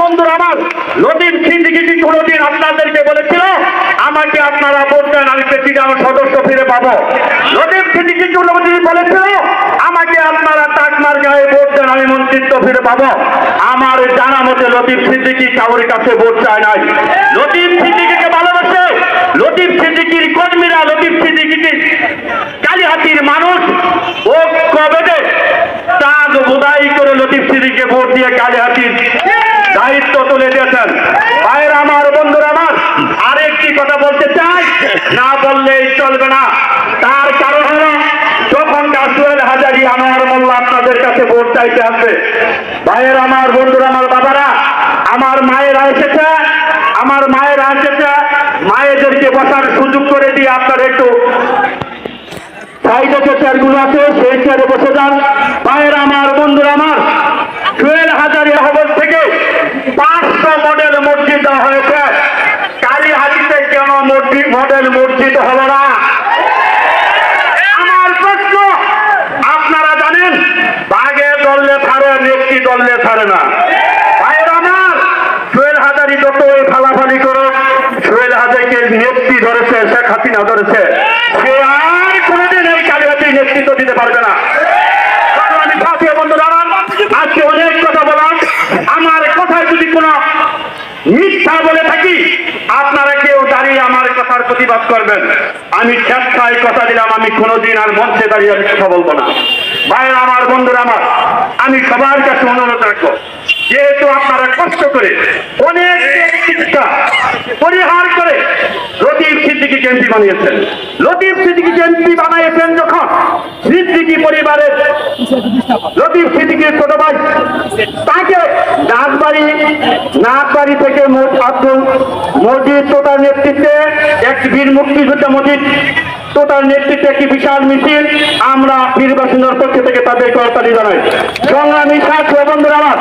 বন্ধুরা আমার, লতিফ সিদ্দিকী কি কোনোদিন আপনাদেরকে বলেছিল আমাকে আপনারা ভোট দেন আমি প্রেসিডেন্ট সদস্য ফিরে পাবো? লতিফ সিদ্দিকী কি কোনোদিন বলেছিল আমাকে আপনারা টাকমার গায়ে ভোট দেন আমি মন্ত্রিত্ব ফিরে পাবো? আমার জানা মতে লতিফ সিদ্দিকী কারোর কাছে ভোট চায় নাই। লতিফ সিদ্দিকীকে ভালোবাসে লতিফ সিদ্দিকীর কর্মীরা, লতিফ সিদ্দিকীকে কালিহাতির মানুষ ঐক্য বেঁধে চাঁদ বোধাই করে লতিফ সিদ্দিকীকে ভোট দিয়ে কালিহাতির দায়িত্ব তুলে দিয়েছেন। ভাইয়ের আমার, বন্ধুরা আমার, আরেকটি কথা বলতে চাই, না বললেই চলবে না। তার কারণ হলো যখন সোহেল হাজারী আনোয়ার মোল্লা আপনাদের কাছে ভোট চাইতে আসবে, ভাইয়ের আমার, বন্ধুরা আমার, বাবারা আমার, মায়েরা এসেছে, আমার মায়েরা এসেছে, মায়েদেরকে বসার সুযোগ করে দিয়ে আপনারা একটু সাইডে যে চেয়ারগুলো আছে সেই চেয়ারে বসে যান। ভাইয়ের আমার, বন্ধুরা আমার, সোহেল হাজারী আহ্বান থেকে 500 মডেল মসজিদ দেওয়া হয়েছে, কালীহাতিতে কেন মডেল মসজিদ হলো না? আমার প্রশ্ন, আপনারা জানেন বাঘে দললে ছাড়ে, নেত্রী দললে ছাড়ে না। ভাইয়ের আমার, সোহেল হাজারী যতই ফালাফালি করো, সোহেল হাজারীকে নেত্রী ধরেছে, শেখ হাসিনা ধরেছে, সে আর কোনোদিন এই কালীহাতির নেতৃত্ব দিতে পারবে না। আমি সাথীয় বন্ধুরা আজকে অনেক কথা বললাম, আমার কথায় যদি কোনো মিথ্যা বলে থাকি আপনারা কেউ দাঁড়িয়ে আমার কথার প্রতিবাদ করবেন। আমি স্বেচ্ছায় কথা দিলাম আমি কোনোদিন আর মঞ্চে দাঁড়িয়ে আমি কথা বলবো না। ভাইয়ের আমার, বন্ধুরা আমার, আমি সবার কাছে অনুরোধ রাখবো, যেহেতু আপনারা কষ্ট করে অনেক চিকিৎসা পরিহার করে লতিফ সিদ্দিকীকে এমপি বানিয়েছেন, লতিফ সিদ্দিকীকে এমপি বানিয়েছেন যখন সিদ্দিকী পরিবারের লতিফ সিদ্দিকীর ছোট ভাই তাকে নাগবাড়ি থেকে আব্দুল মজিদ তোতার নেতৃত্বে এক বীর মুক্তিযোদ্ধা মজিদ তোতার নেতৃত্বে একটি বিশাল মিছিল আমরা বীর বাসিন্দার পক্ষ থেকে তাদের করতালি জানাই। সংগ্রামী সাথী বন্ধুরা আমার,